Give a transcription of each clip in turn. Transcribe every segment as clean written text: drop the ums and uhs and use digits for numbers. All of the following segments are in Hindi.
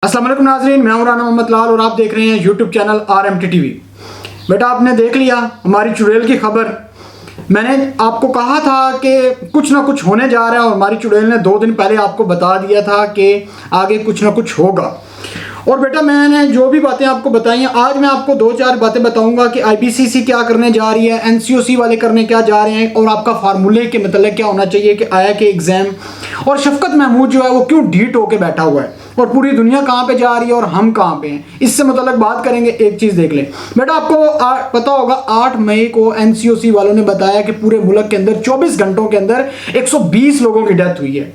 अस्सलाम वालेकुम नाज़रीन, मैं हूं राना मोहम्मद लाल और आप देख रहे हैं यूट्यूब चैनल RMT टीवी। बेटा आपने देख लिया हमारी चुड़ैल की खबर। मैंने आपको कहा था कि कुछ ना कुछ होने जा रहा है और हमारी चुड़ैल ने 2 दिन पहले आपको बता दिया था कि आगे कुछ ना कुछ होगा। और बेटा मैंने जो भी बातें आपको बताई हैं, आज मैं आपको 2-4 बातें बताऊंगा कि IPCC क्या करने जा रही है, NCOC वाले करने क्या जा रहे हैं और आपका फार्मूले के मतलब क्या होना चाहिए कि आया के एग्ज़ाम, और शफकत महमूद जो है वो क्यों ढीठ होके बैठा हुआ है और पूरी दुनिया कहाँ पे जा रही है और हम कहाँ पे हैं, इससे मतलब बात करेंगे। एक चीज़ देख लें बेटा, आपको पता होगा 8 मई को NCOC वालों ने बताया कि पूरे मुल्क के अंदर 24 घंटों के अंदर 120 लोगों की डेथ हुई है।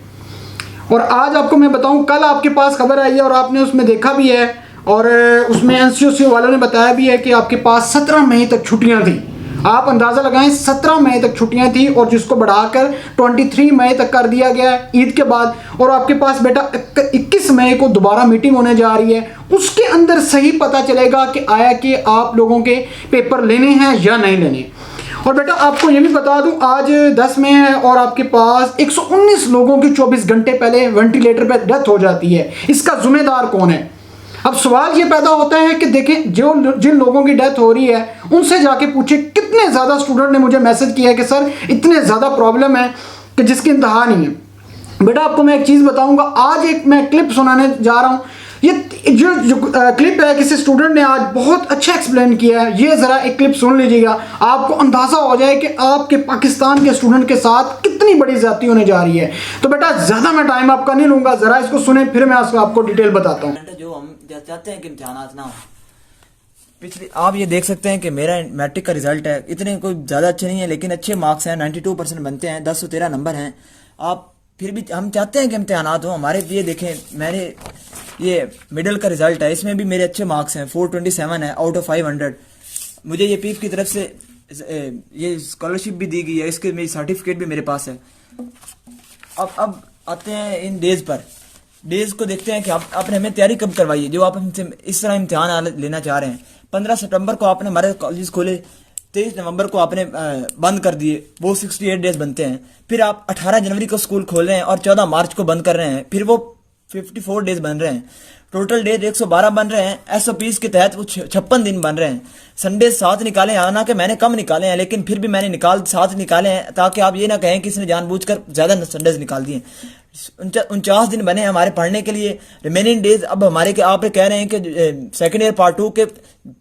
और आज आपको मैं बताऊं, कल आपके पास खबर आई है और आपने उसमें देखा भी है और उसमें NCOC वालों ने बताया भी है कि आपके पास 17 मई तक छुट्टियां थी। आप अंदाज़ा लगाएं 17 मई तक छुट्टियां थी और जिसको बढ़ाकर 23 मई तक कर दिया गया है ईद के बाद। और आपके पास बेटा 21 मई को दोबारा मीटिंग होने जा रही है, उसके अंदर सही पता चलेगा कि आया कि आप लोगों के पेपर लेने हैं या नहीं लेने। और बेटा आपको ये भी बता दूं, आज 10 मई है और आपके पास 119 लोगों की 24 घंटे पहले वेंटिलेटर पर डेथ हो जाती है। इसका जिम्मेदार कौन है? अब सवाल ये पैदा होता है कि देखें, जिन लोगों की डेथ हो रही है उनसे जाके पूछे। कितने ज़्यादा स्टूडेंट ने मुझे मैसेज किया है कि सर इतने ज़्यादा प्रॉब्लम है कि जिसकी इंतहा नहीं है। बेटा आपको मैं एक चीज़ बताऊंगा, आज एक मैं क्लिप सुनाने जा रहा हूँ। ये जो क्लिप है, किसी स्टूडेंट ने आज बहुत अच्छा एक्सप्लेन किया है। ये ज़रा एक क्लिप सुन लीजिएगा, आपको अंदाज़ा हो जाए कि आपके पाकिस्तान के स्टूडेंट के साथ कितनी बड़ी ज़्यादती होने जा रही है। तो बेटा ज़्यादा मैं टाइम आपका नहीं लूँगा, ज़रा इसको सुने फिर मैं आपको डिटेल बताता हूँ। जो हम चाहते हैं कि इम्तिहानात ना हो। पिछले आप ये देख सकते हैं कि मेरा मैट्रिक का रिजल्ट है, इतने कोई ज़्यादा अच्छे नहीं है लेकिन अच्छे मार्क्स हैं, 92% बनते हैं, 1013 नंबर हैं। आप फिर भी हम चाहते हैं कि इम्तिहानात हो हमारे। ये देखें, मैंने ये मिडिल का रिजल्ट है, इसमें भी मेरे अच्छे मार्क्स हैं, 427 है आउट ऑफ 500। मुझे ये पीफ की तरफ से ये स्कॉलरशिप भी दी गई है, इसके मेरी सर्टिफिकेट भी मेरे पास है। अब आते हैं इन डेज को देखते हैं कि आपने हमें तैयारी कब करवाई है। जो आप हमसे इस तरह इम्तिहान लेना चाह रहे हैं, 15 सितंबर को आपने हमारे कॉलेज खोले, 23 नवंबर को आपने बंद कर दिए, वो 68 डेज बनते हैं। फिर आप 18 जनवरी को स्कूल खोल रहे हैं और 14 मार्च को बंद कर रहे हैं, फिर वो 54 डेज बन रहे हैं। टोटल डेज 112 बन रहे हैं। SOPs के तहत वो 56 दिन बन रहे हैं। संडे 7 निकाले हैं, हालांकि मैंने कम निकाले हैं लेकिन फिर भी मैंने 7 निकाले हैं, ताकि आप ये ना कहें कि इसने जानबूझकर ज़्यादा संडेज निकाल दिए। 49 दिन बने हमारे पढ़ने के लिए। रिमेनिंग डेज अब हमारे के आप कह रहे हैं कि सेकेंड ईयर पार्ट 2 के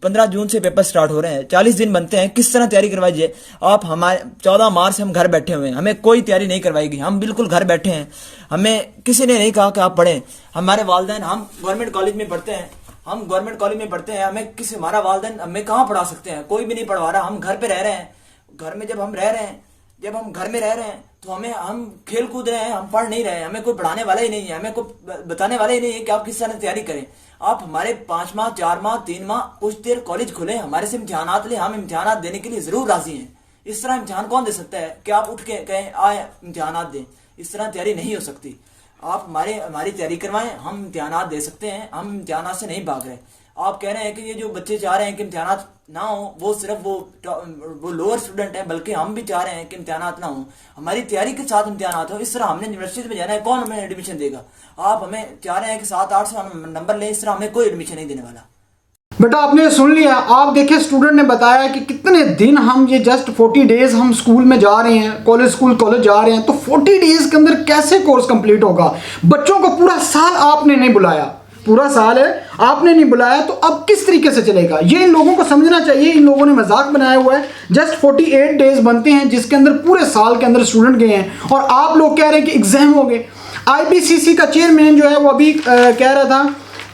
15 जून से पेपर स्टार्ट हो रहे हैं, 40 दिन बनते हैं। किस तरह तैयारी करवाइए आप? हमारे 14 मार्च से हम घर बैठे हुए हैं, हमें कोई तैयारी नहीं करवाएगी, हम बिल्कुल घर बैठे हैं। हमें किसी ने नहीं कहा कि आप पढ़ें। हमारे वालिदैन, हम गवर्नमेंट कॉलेज में पढ़ते हैं, हमें किसी हमारा वालिदैन हमें कहाँ पढ़ा सकते हैं? कोई भी नहीं पढ़वा रहा। हम घर पे रह रहे हैं। घर में जब हम घर में रह रहे हैं तो हम खेल कूद रहे हैं, हम पढ़ नहीं रहे हैं। हमें कोई पढ़ाने वाला ही नहीं है, हमें कोई बताने वाला ही नहीं है कि आप किस तरह तैयारी करें। आप हमारे 5 माह 4 माह 3 माह कुछ देर कॉलेज खुले, हमारे से इम्तिहानात ले, हम इम्तिहानात देने के लिए जरूर राजी हैं। इस तरह इम्तिहान कौन दे सकता है कि आप उठ के कहें आए इम्तिहानात दें? इस तरह तैयारी नहीं हो सकती। आप हमारी तैयारी करवाएं, हम इम्तिहानात दे सकते हैं, हम इम्तिहानात से नहीं भाग रहे। आप कह रहे हैं कि ये जो बच्चे चाह रहे हैं कि इम्तिहानात ना हो, वो सिर्फ वो लोअर स्टूडेंट है, बल्कि हम भी चाह रहे हैं कि इम्तिहानात ना हो, हमारी तैयारी के साथ इम्तिहानात हो। इस तरह हमने यूनिवर्सिटी में जाना है, कौन हमें एडमिशन देगा? आप हमें चाह रहे हैं कि 700-800 नंबर लें, इस तरह हमें कोई एडमिशन नहीं देने वाला। बेटा आपने सुन लिया। आप देखिए, स्टूडेंट ने बताया कि कितने दिन हम ये जस्ट 40 डेज हम स्कूल में जा रहे हैं, कॉलेज जा रहे हैं, तो 40 डेज के अंदर कैसे कोर्स कंप्लीट होगा? बच्चों को पूरा साल आपने नहीं बुलाया, पूरा साल है आपने नहीं बुलाया, तो अब किस तरीके से चलेगा? ये इन लोगों को समझना चाहिए। इन लोगों ने मजाक बनाया हुआ है। जस्ट 48 डेज बनते हैं जिसके अंदर पूरे साल के अंदर स्टूडेंट गए हैं और आप लोग कह रहे हैं कि एग्जाम हो गए। IPCC का चेयरमैन जो है वो अभी कह रहा था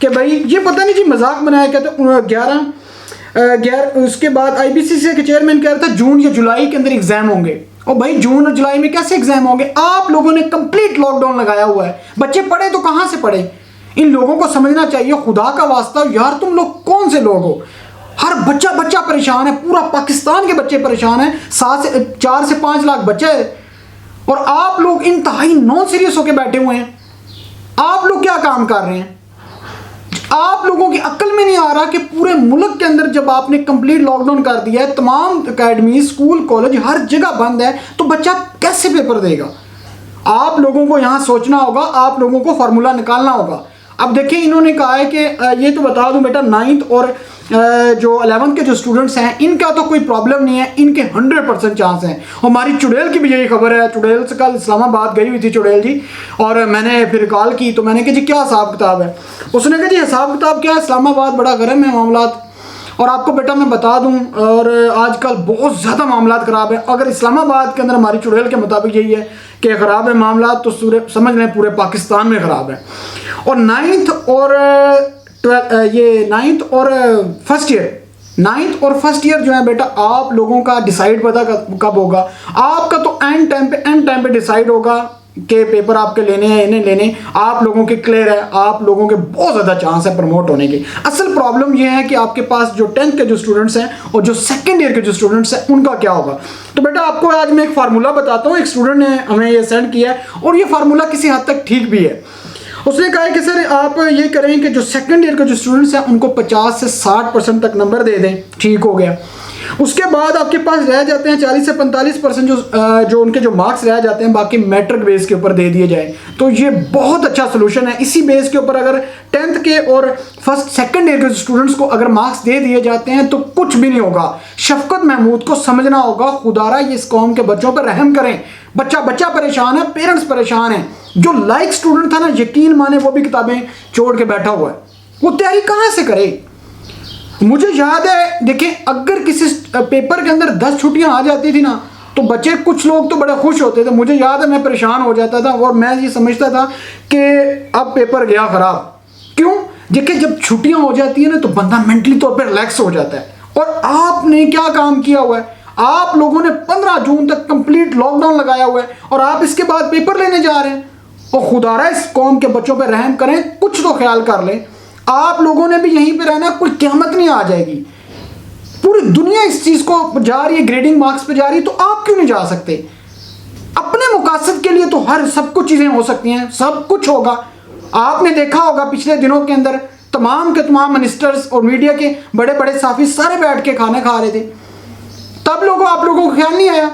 कि भाई ये पता नहीं जी मजाक बनाया, कहते 11 उसके बाद IPCC के चेयरमैन कह रहा था जून या जुलाई के अंदर एग्जाम होंगे। और भाई जून और जुलाई में कैसे एग्जाम होंगे? आप लोगों ने कंप्लीट लॉकडाउन लगाया हुआ है, बच्चे पढ़े तो कहाँ से पढ़े? इन लोगों को समझना चाहिए। खुदा का वास्ता यार, तुम लोग कौन से लोग हो? हर बच्चा परेशान है, पूरा पाकिस्तान के बच्चे परेशान हैं। 4 से 5 लाख बच्चे और आप लोग इंतहाई नॉन सीरियस होके बैठे हुए हैं। आप लोग क्या काम कर रहे हैं? आप लोगों की अक्ल में नहीं आ रहा कि पूरे मुल्क के अंदर जब आपने कंप्लीट लॉकडाउन कर दिया है, तमाम अकेडमी, स्कूल, कॉलेज हर जगह बंद है, तो बच्चा कैसे पेपर देगा? आप लोगों को यहां सोचना होगा, आप लोगों को फार्मूला निकालना होगा। अब देखिए इन्होंने कहा है कि ये तो बता दूं बेटा, 9th और जो 11th के जो स्टूडेंट्स हैं इनका तो कोई प्रॉब्लम नहीं है, इनके 100% चांस हैं। हमारी चुड़ैल की भी यही खबर है, चुड़ैल से कल इस्लामाबाद गई हुई थी चुड़ैल जी, और मैंने फिर कॉल की तो मैंने कहा जी क्या हिसाब किताब है। उसने कहा जी हिसाब किताब क्या है, इस्लामाबाद बड़ा गर्म है मामलात, और आपको बेटा मैं बता दूं, और आजकल बहुत ज़्यादा मामलात ख़राब है। अगर इस्लामाबाद के अंदर हमारी चुड़ैल के मुताबिक यही है कि ख़राब है मामलात, तो समझ लें पूरे पाकिस्तान में ख़राब है। और 9th और फर्स्ट ईयर जो है बेटा, आप लोगों का डिसाइड पता कब होगा, आपका तो एंड टाइम पे डिसाइड होगा कि पेपर आपके लेने हैं इन्हें लेने, आप लोगों के क्लियर है, आप लोगों के बहुत ज़्यादा चांस है प्रमोट होने के। असल प्रॉब्लम यह है कि आपके पास जो 10th के जो स्टूडेंट्स हैं और जो सेकंड ईयर के जो स्टूडेंट्स हैं उनका क्या होगा। तो बेटा आपको आज मैं एक फार्मूला बताता हूँ, एक स्टूडेंट ने हमें ये सेंड किया है और ये फार्मूला किसी हद तक ठीक भी है। उसने कहा है कि सर आप ये करें कि जो सेकंड ईयर के जो स्टूडेंट्स हैं उनको 50 से 60% तक नंबर दे दें, ठीक हो गया। उसके बाद आपके पास रह जाते हैं 40 से 45% जो उनके जो मार्क्स रह जाते हैं बाकी मैट्रिक बेस के ऊपर दे दिए जाए, तो ये बहुत अच्छा सोल्यूशन है। इसी बेस के ऊपर अगर 10th के और सेकंड ईयर के स्टूडेंट्स को अगर मार्क्स दे दिए जाते हैं तो कुछ भी नहीं होगा। शफकत महमूद को समझना होगा, खुदारा ये इस कौम के बच्चों पर रहम करें। बच्चा परेशान है, पेरेंट्स परेशान हैं। जो लाइक स्टूडेंट था ना, यकीन माने वो भी किताबें छोड़ के बैठा हुआ है, वो तैयारी कहाँ से करे। मुझे याद है, देखिए अगर किसी पेपर के अंदर 10 छुट्टियां आ जाती थी ना, तो बच्चे कुछ लोग तो बड़े खुश होते थे। मुझे याद है मैं परेशान हो जाता था और मैं ये समझता था कि अब पेपर गया खराब। क्यों? देखिए जब छुट्टियां हो जाती है ना तो बंदा मेंटली तौर पर रिलैक्स हो जाता है। और आपने क्या काम किया हुआ है, आप लोगों ने 15 जून तक कंप्लीट लॉकडाउन लगाया हुआ है और आप इसके बाद पेपर लेने जा रहे हैं। और खुदारा इस कौम के बच्चों पर रहम करें, कुछ तो ख्याल कर लें। आप लोगों ने भी यहीं पे रहना, कोई क़यामत नहीं आ जाएगी। पूरी दुनिया इस चीज को जा रही है, ग्रेडिंग मार्क्स पे जा रही है, तो आप क्यों नहीं जा सकते। अपने मुकासद के लिए तो हर सब कुछ चीजें हो सकती हैं, सब कुछ होगा। आपने देखा होगा पिछले दिनों के अंदर तमाम के तमाम मिनिस्टर्स और मीडिया के बड़े बड़े साफी सारे बैठ के खाना खा रहे थे, तब आप लोगों को ख्याल नहीं आया।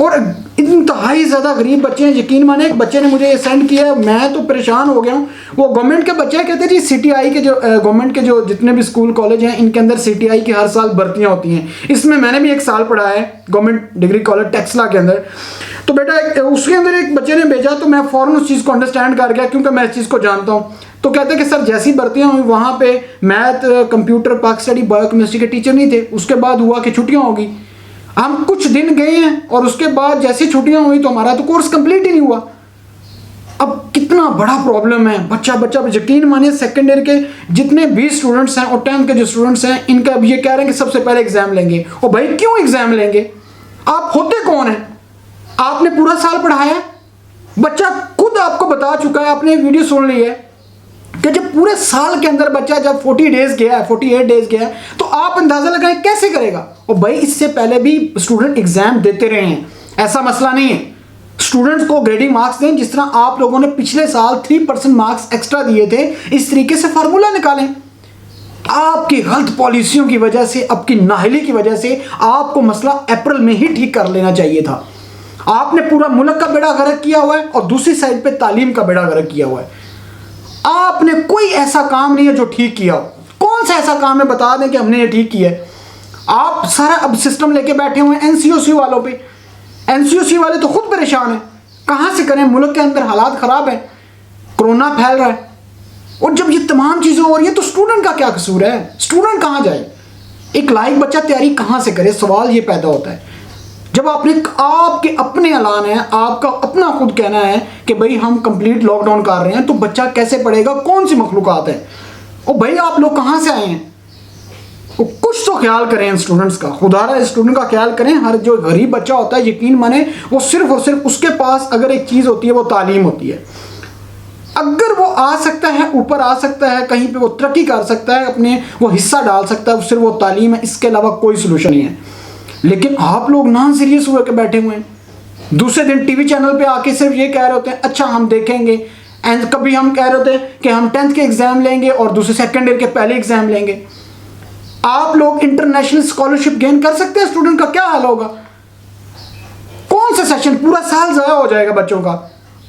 और इंतहाई ज़्यादा गरीब बच्चे हैं, यकीन माने एक बच्चे ने मुझे ये सेंड किया है, मैं तो परेशान हो गया हूँ। वो गवर्नमेंट के बच्चे कहते हैं जी CTI के जो गवर्नमेंट के जो जितने भी स्कूल कॉलेज हैं इनके अंदर CTI की हर साल भर्तियाँ होती हैं। इसमें मैंने भी 1 साल पढ़ा है गवर्नमेंट डिग्री कॉलेज टेक्सला के अंदर। तो बेटा उसके अंदर एक बच्चे ने भेजा तो मैं फ़ौरन उस चीज़ को अंडरस्टैंड कर गया क्योंकि मैं इस चीज़ को जानता हूँ। तो कहते हैं कि सर जैसी भर्तियाँ हुई वहाँ पे मैथ, कंप्यूटर, पाक स्टडी, बायोकेमिस्ट्री के टीचर नहीं थे। उसके बाद हुआ कि छुट्टियाँ होगी, हम कुछ दिन गए हैं और उसके बाद जैसी छुट्टियां हुई तो हमारा तो कोर्स कंप्लीट ही नहीं हुआ। अब कितना बड़ा प्रॉब्लम है। बच्चा यकीन मानिए सेकंड ईयर के जितने भी स्टूडेंट्स हैं और 10th के जो स्टूडेंट्स हैं इनका अब ये कह रहे हैं कि सबसे पहले एग्जाम लेंगे। और भाई क्यों एग्जाम लेंगे? आप होते कौन हैं? आपने पूरा साल पढ़ाया, बच्चा खुद आपको बता चुका है, आपने वीडियो सुन ली है कि जब पूरे साल के अंदर बच्चा जब 48 डेज गया है तो आप अंदाजा लगाएं कैसे करेगा। और भाई इससे पहले भी स्टूडेंट एग्जाम देते रहे हैं, ऐसा मसला नहीं है। स्टूडेंट्स को ग्रेडिंग मार्क्स दें जिस तरह आप लोगों ने पिछले साल 3% मार्क्स एक्स्ट्रा दिए थे, इस तरीके से फार्मूला निकालें। आपकी गलत पॉलिसियों की वजह से, आपकी नाहली की वजह से आपको मसला अप्रैल में ही ठीक कर लेना चाहिए था। आपने पूरा मुल्क का बेड़ा गर्क किया हुआ है और दूसरी साइड पे तालीम का बेड़ा गर्क किया हुआ है। आपने कोई ऐसा काम नहीं है जो ठीक किया हो। कौन सा ऐसा काम है बता दें कि हमने ये ठीक किया है। आप सारा अब सिस्टम लेके बैठे हुए हैं NCOC वालों पे। NCOC वाले तो खुद परेशान हैं, कहां से करें। मुल्क के अंदर हालात खराब है, कोरोना फैल रहा है और जब ये तमाम चीजें हो रही है तो स्टूडेंट का क्या कसूर है? स्टूडेंट कहां जाए? एक लायक बच्चा तैयारी कहां से करे? सवाल ये पैदा होता है जब आपके अपने ऐलान है, आपका अपना खुद कहना है कि भाई हम कंप्लीट लॉकडाउन कर रहे हैं, तो बच्चा कैसे पढ़ेगा? कौन सी मखलूकात है? और भाई आप लोग कहाँ से आए हैं? तो कुछ तो ख्याल करें स्टूडेंट्स का, खुदारा स्टूडेंट का ख्याल करें। हर जो गरीब बच्चा होता है यकीन माने वो सिर्फ और सिर्फ उसके पास अगर एक चीज़ होती है वो तालीम होती है। अगर वो आ सकता है, ऊपर आ सकता है, कहीं पे वो तरक्की कर सकता है, अपने वो हिस्सा डाल सकता है, सिर्फ वो तालीम है, इसके अलावा कोई सोल्यूशन नहीं है। लेकिन आप लोग नॉन सीरियस हुए के बैठे हुए हैं। दूसरे दिन टीवी चैनल पे आके सिर्फ ये कह रहे होते हैं अच्छा हम देखेंगे, एंड कभी हम कह रहे होते हैं कि हम 10th के एग्जाम लेंगे और दूसरे सेकंड ईयर के पहले एग्जाम लेंगे। आप लोग इंटरनेशनल स्कॉलरशिप गेन कर सकते हैं, स्टूडेंट का क्या हाल होगा? कौन सा सेशन? पूरा साल ज़ाया हो जाएगा बच्चों का।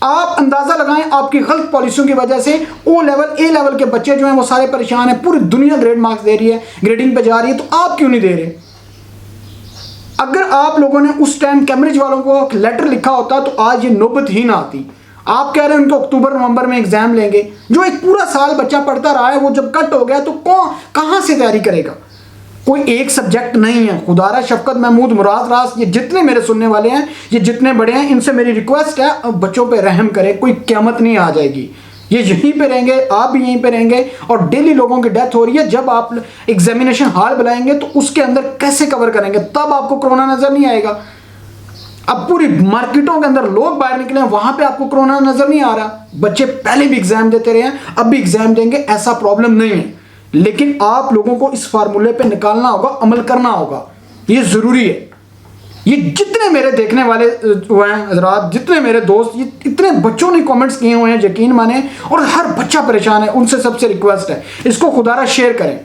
आप अंदाजा लगाएं, आपकी गलत पॉलिसियों की वजह से ओ लेवल ए लेवल के बच्चे जो हैं वो सारे परेशान हैं। पूरी दुनिया ग्रेड मार्क्स दे रही है, ग्रेडिंग पे जा रही है, तो आप क्यों नहीं दे रहे? अगर आप लोगों ने उस टाइम कैम्ब्रिज वालों को लेटर लिखा होता तो आज ये नौबत ही ना आती। आप कह रहे हैं उनको अक्टूबर नवंबर में एग्जाम लेंगे, जो एक पूरा साल बच्चा पढ़ता रहा है वो जब कट हो गया तो कहां से तैयारी करेगा? कोई एक सब्जेक्ट नहीं है। खुदारा शफकत महमूद मुराद रास, ये जितने मेरे सुनने वाले हैं, ये जितने बड़े हैं, इनसे मेरी रिक्वेस्ट है बच्चों पे रहम करें। कोई क़यामत नहीं आ जाएगी, ये यहीं पे रहेंगे, आप भी यहीं पे रहेंगे, और डेली लोगों की डेथ हो रही है। जब आप एग्जामिनेशन हॉल बुलाएंगे तो उसके अंदर कैसे कवर करेंगे? तब आपको कोरोना नजर नहीं आएगा। अब पूरी मार्केटों के अंदर लोग बाहर निकले हैं, वहां पे आपको कोरोना नजर नहीं आ रहा। बच्चे पहले भी एग्जाम देते रहे हैं, अब भी एग्जाम देंगे, ऐसा प्रॉब्लम नहीं है। लेकिन आप लोगों को इस फार्मूले पे निकालना होगा, अमल करना होगा, ये जरूरी है। ये जितने मेरे देखने वाले हुए हैं हजरात, जितने मेरे दोस्त, ये इतने बच्चों ने कमेंट्स किए हुए हैं, यकीन माने, और हर बच्चा परेशान है। उनसे सबसे रिक्वेस्ट है, इसको खुदारा शेयर करें,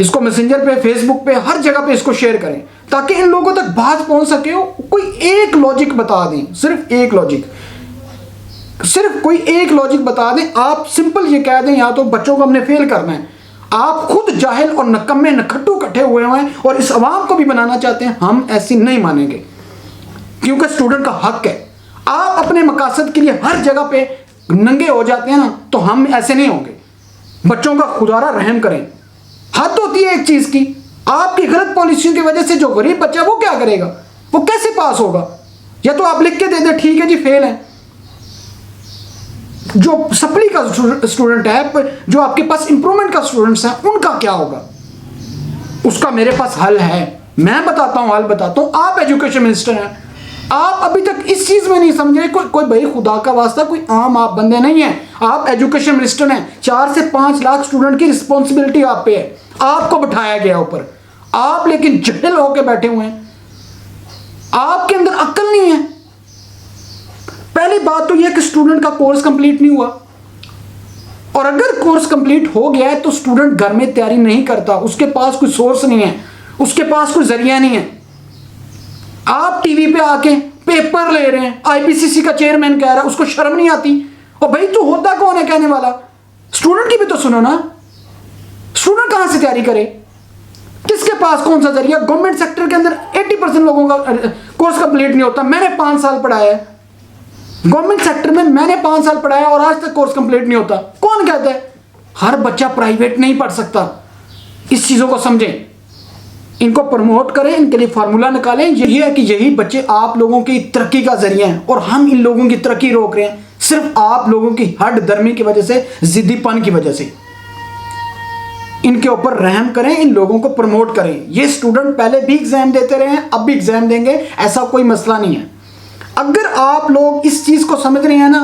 इसको मैसेंजर पे, फेसबुक पे, हर जगह पे इसको शेयर करें, ताकि इन लोगों तक बात पहुंच सके। कोई एक लॉजिक बता दें, सिर्फ एक लॉजिक, सिर्फ कोई एक लॉजिक बता दें। आप सिंपल ये कह दें या तो बच्चों को हमने फेल करना है। आप खुद जाहिल और नकम्मे नखट्टू इकट्ठे हुए हैं और इस अवाम को भी बनाना चाहते हैं, हम ऐसी नहीं मानेंगे, क्योंकि स्टूडेंट का हक है। आप अपने मकासद के लिए हर जगह पे नंगे हो जाते हैं ना, तो हम ऐसे नहीं होंगे। बच्चों का खुदारा रहम करें। हद होती है एक चीज की, आपकी गलत पॉलिसियों की वजह से जो गरीब बच्चा वो क्या करेगा? वो कैसे पास होगा? या तो आप लिख के दे दे ठीक है जी फेल है। जो सप्ली का स्टूडेंट है, जो आपके पास इंप्रूवमेंट का स्टूडेंट्स हैं, उनका क्या होगा? उसका मेरे पास हल है, मैं बताता हूं, हल बताता हूं। आप एजुकेशन मिनिस्टर हैं, आप अभी तक इस चीज में नहीं समझे। कोई भाई खुदा का वास्ता, कोई आम आप बंदे नहीं हैं, आप एजुकेशन मिनिस्टर हैं। 4 से 5 लाख स्टूडेंट की रिस्पॉन्सिबिलिटी आप पे है, आपको बिठाया गया ऊपर, आप लेकिन जहल होकर बैठे हुए हैं। आपके अंदर अक्ल नहीं है। पहली बात तो यह कि स्टूडेंट का कोर्स कंप्लीट नहीं हुआ, और अगर कोर्स कंप्लीट हो गया है तो स्टूडेंट घर में तैयारी नहीं करता, उसके पास कोई सोर्स नहीं है, उसके पास कोई जरिया नहीं है। आप टीवी पे आके पेपर ले रहे हैं, आईपीसीसी का चेयरमैन कह रहा है, उसको शर्म नहीं आती? और भाई तू होता कौन है कहने वाला? स्टूडेंट की भी तो सुनो ना। स्टूडेंट कहां से तैयारी करे? किसके पास कौन सा जरिया? गवर्नमेंट सेक्टर के अंदर 80% लोगों का कोर्स कंप्लीट नहीं होता। मैंने 5 साल पढ़ाया है गवर्नमेंट सेक्टर में, मैंने 5 साल पढ़ाया और आज तक कोर्स कंप्लीट नहीं होता। कौन कहता है? हर बच्चा प्राइवेट नहीं पढ़ सकता। इस चीजों को समझें, इनको प्रमोट करें, इनके लिए फार्मूला निकालें। यही है कि यही बच्चे आप लोगों की तरक्की का जरिया हैं, और हम इन लोगों की तरक्की रोक रहे हैं सिर्फ आप लोगों की हड दर्मी की वजह से, जिद्दीपन की वजह से। इनके ऊपर रहम करें, इन लोगों को प्रमोट करें। ये स्टूडेंट पहले भी एग्जाम देते रहे हैं, अब भी एग्जाम देंगे, ऐसा कोई मसला नहीं है। अगर आप लोग इस चीज को समझ रहे हैं ना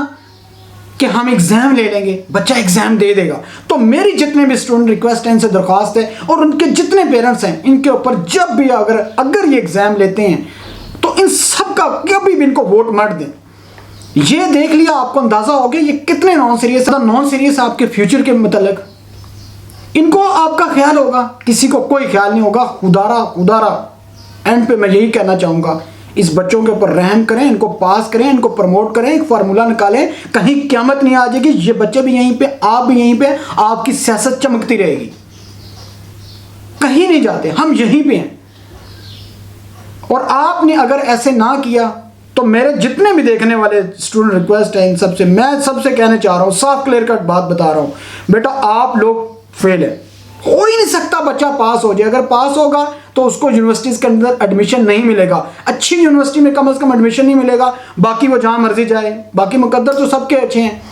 कि हम एग्जाम ले लेंगे, बच्चा एग्जाम दे देगा, तो मेरी जितने भी स्टूडेंट रिक्वेस्ट है, इनसे दरख्वास्त है, और उनके जितने पेरेंट्स हैं, इनके ऊपर जब भी अगर ये एग्जाम लेते हैं तो इन सब का कभी भी इनको वोट मत दें। ये देख लिया, आपको अंदाजा हो गया ये कितने नॉन सीरियस आपके फ्यूचर के मतलब। इनको आपका ख्याल होगा, किसी को कोई ख्याल नहीं होगा। खुदारा एंड पे मैं यही कहना चाहूंगा, इस बच्चों के ऊपर रहम करें, इनको पास करें, इनको प्रमोट करें, एक फार्मूला निकालें, कहीं क़यामत नहीं आ जाएगी। ये बच्चे भी यहीं पे, आप भी यहीं पे, आपकी सियासत चमकती रहेगी, कहीं नहीं जाते, हम यहीं पे हैं। और आपने अगर ऐसे ना किया तो मेरे जितने भी देखने वाले स्टूडेंट रिक्वेस्ट है, इन सबसे मैं सबसे कहना चाह रहा हूँ, साफ क्लियर कट बात बता रहा हूँ, बेटा आप लोग फेल है। हो ही नहीं सकता बच्चा पास हो जाए। अगर पास होगा तो उसको यूनिवर्सिटीज के अंदर एडमिशन नहीं मिलेगा, अच्छी यूनिवर्सिटी में कम से कम एडमिशन नहीं मिलेगा। बाकी वो जहां मर्जी जाए, बाकी मुकद्दर तो सबके अच्छे हैं,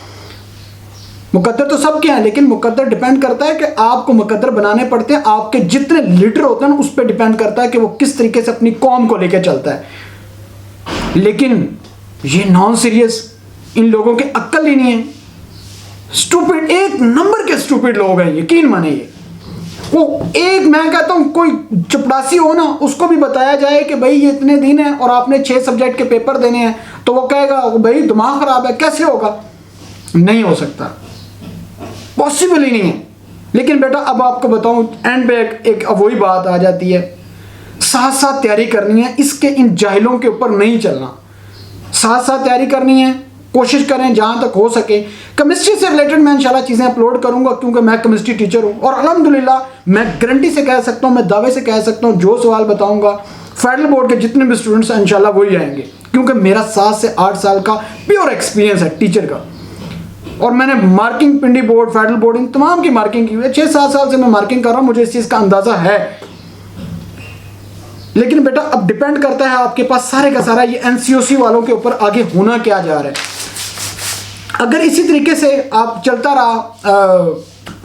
मुकद्दर तो सबके हैं, लेकिन मुकद्दर डिपेंड करता है कि आपको मुकद्दर बनाने पड़ते हैं। आपके जितने लीडर होते हैं उस पर डिपेंड करता है कि वो किस तरीके से अपनी कौम को लेकर चलता है। लेकिन ये नॉन सीरियस, इन लोगों की अक्ल ही नहीं है, स्टूपिड, एक नंबर के स्टूपिड लोग हैं, यकीन माने। ये वो एक, मैं कहता हूं कोई चपड़ासी हो ना, उसको भी बताया जाए कि भाई ये इतने दिन है और आपने 6 सब्जेक्ट के पेपर देने हैं, तो वो कहेगा भाई दिमाग खराब है, कैसे होगा? नहीं हो सकता, पॉसिबल ही नहीं है। लेकिन बेटा अब आपको बताऊं, एंड पे एक वही बात आ जाती है, साथ साथ तैयारी करनी है, इसके इन जाहिलों के ऊपर नहीं चलना। साथ साथ तैयारी करनी है, कोशिश करें जहाँ तक हो सके। केमिस्ट्री से रिलेटेड मैं इंशाल्लाह चीज़ें अपलोड करूँगा, क्योंकि मैं केमिस्ट्री टीचर हूँ और अल्हम्दुलिल्लाह मैं गारंटी से कह सकता हूँ, मैं दावे से कह सकता हूँ, जो सवाल बताऊँगा फेडरल बोर्ड के जितने भी स्टूडेंट्स हैं इंशाल्लाह वही आएंगे, क्योंकि मेरा 7 से 8 साल का प्योर एक्सपीरियंस है टीचर का। और मैंने मार्किंग पिंडी बोर्ड, फेडरल बोर्ड, इन तमाम की मार्किंग की हुई है। 6-7 साल से मैं मार्किंग कर रहा हूँ, मुझे इस चीज़ का अंदाज़ा है। लेकिन बेटा अब डिपेंड करता है आपके पास सारे का सारा ये एनसीओसी वालों के ऊपर आगे होना क्या जा रहा है। अगर इसी तरीके से आप चलता रहा,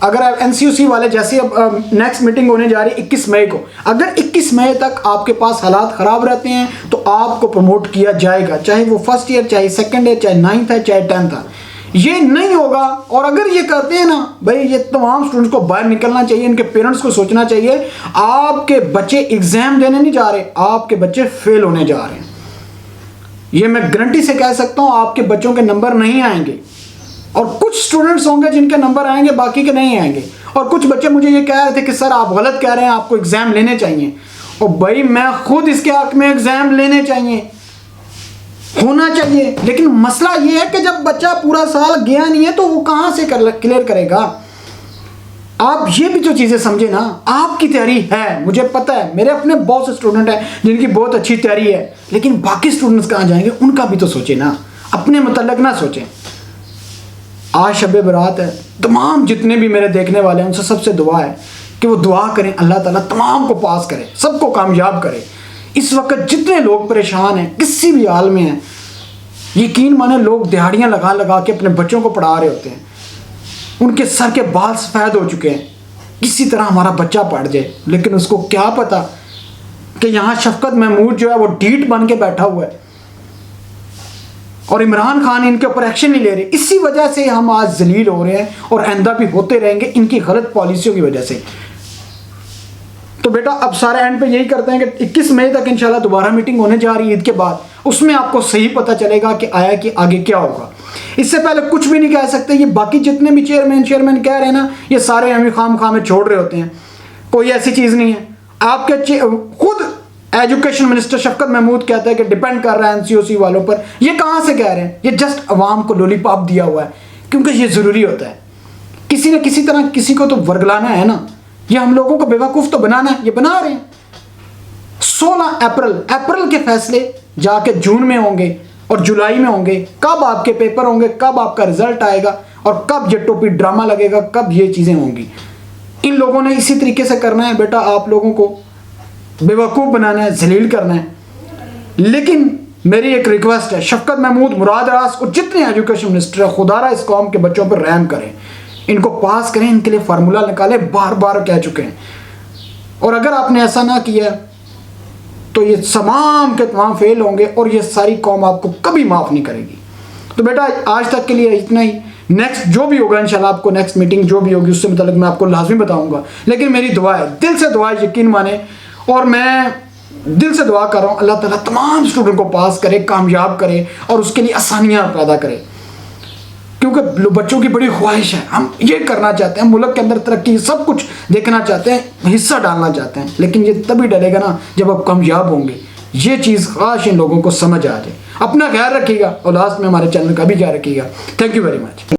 अगर आप एनसीओसी वाले जैसे अब नेक्स्ट मीटिंग होने जा रही है 21 मई को, अगर 21 मई तक आपके पास हालात ख़राब रहते हैं तो आपको प्रमोट किया जाएगा, चाहे वो फर्स्ट ईयर, चाहे सेकंड ईयर, चाहे 9th है, चाहे 10th है। ये नहीं होगा। और अगर ये करते हैं ना भाई, ये तमाम स्टूडेंट्स को बाहर निकलना चाहिए, इनके पेरेंट्स को सोचना चाहिए, आपके बच्चे एग्जाम देने नहीं जा रहे, आपके बच्चे फेल होने जा रहे हैं। ये मैं गारंटी से कह सकता हूं, आपके बच्चों के नंबर नहीं आएंगे। और कुछ स्टूडेंट्स होंगे जिनके नंबर आएंगे, बाकी के नहीं आएंगे। और कुछ बच्चे मुझे ये कह रहे थे कि सर आप गलत कह रहे हैं, आपको एग्जाम लेने चाहिए। और भाई मैं खुद इसके हक में एग्जाम लेने चाहिए, होना चाहिए। लेकिन मसला ये है कि जब बच्चा पूरा साल गया नहीं है तो वो कहां से क्लियर करेगा। आप ये भी जो चीज़ें समझे ना, आपकी तैयारी है, मुझे पता है, मेरे अपने बहुत से स्टूडेंट हैं जिनकी बहुत अच्छी तैयारी है, लेकिन बाकी स्टूडेंट्स कहाँ जाएंगे, उनका भी तो सोचें ना, अपने मतलब ना सोचें। आज शब बारात है, तमाम जितने भी मेरे देखने वाले हैं उनसे सबसे दुआ है कि वो दुआ करें, अल्लाह ताला तमाम को पास करे, सबको कामयाब करे। इस वक्त जितने लोग परेशान हैं, किसी भी हाल में हैं, यकीन माने लोग दिहाड़ियाँ लगा लगा के अपने बच्चों को पढ़ा रहे होते हैं, उनके सर के बाल सफ़ेद हो चुके हैं, किसी तरह हमारा बच्चा पढ़ जाए। लेकिन उसको क्या पता कि यहाँ शफकत महमूद जो है वो ढीठ बन के बैठा हुआ है और इमरान खान इनके ऊपर एक्शन नहीं ले रहे। इसी वजह से हम आज जलील हो रहे हैं और आइंदा भी होते रहेंगे, इनकी गलत पॉलिसियों की वजह से। तो बेटा अब सारे एंड पे यही करते हैं कि 21 मई तक इंशाल्लाह दोबारा मीटिंग होने जा रही है ईद के बाद, उसमें आपको सही पता चलेगा कि आया कि आगे क्या होगा। इससे पहले कुछ भी नहीं कह सकते। ये बाकी जितने भी चेयरमैन कह रहे हैं ना, ये सारे हमें खाम में छोड़ रहे होते हैं, कोई ऐसी चीज़ नहीं है। आपके खुद एजुकेशन मिनिस्टर शफकत महमूद कहता है कि डिपेंड कर रहा है एनसीओसी वालों पर। ये कहाँ से कह रहे हैं? ये जस्ट अवाम को लॉलीपॉप दिया हुआ है, क्योंकि ये ज़रूरी होता है। किसी न किसी तरह किसी को तो वर्गलाना है ना, ये हम लोगों को बेवकूफ़ तो बनाना है, ये बना रहे हैं। 16 अप्रैल के फैसले जाके जून में होंगे और जुलाई में होंगे। कब आपके पेपर होंगे, कब आपका रिजल्ट आएगा और कब ये टोपी ड्रामा लगेगा, कब ये चीज़ें होंगी। इन लोगों ने इसी तरीके से करना है बेटा, आप लोगों को बेवकूफ़ बनाना है, जलील करना है। लेकिन मेरी एक रिक्वेस्ट है, शफकत महमूद, मुराद रास और जितने एजुकेशन मिनिस्टर है, खुदारा इस कौम के बच्चों पर रहम करें, इनको पास करें, इनके लिए फार्मूला निकालें, बार बार कह चुके हैं। और अगर आपने ऐसा ना किया तो ये तमाम के तमाम फेल होंगे और ये सारी कौम आपको कभी माफ़ नहीं करेगी। तो बेटा आज तक के लिए इतना ही। नेक्स्ट जो भी होगा इंशाल्लाह, आपको नेक्स्ट मीटिंग जो भी होगी उससे मतलब मैं आपको लाजमी बताऊंगा। लेकिन मेरी दुआ है, दिल से दुआ है, यकीन माने, और मैं दिल से दुआ कर रहा हूँ अल्लाह ताला तमाम स्टूडेंट को पास करे, कामयाब करे और उसके लिए आसानियाँ पैदा करे, क्योंकि बच्चों की बड़ी ख्वाहिश है। हम ये करना चाहते हैं, मुल्क के अंदर तरक्की, सब कुछ देखना चाहते हैं, हिस्सा डालना चाहते हैं। लेकिन ये तभी डलेगा ना जब आप कामयाब होंगे। ये चीज़ खास इन लोगों को समझ आ जाए। अपना ख्याल रखिएगा और लास्ट में हमारे चैनल का भी ख्याल रखिएगा। Thank you very much.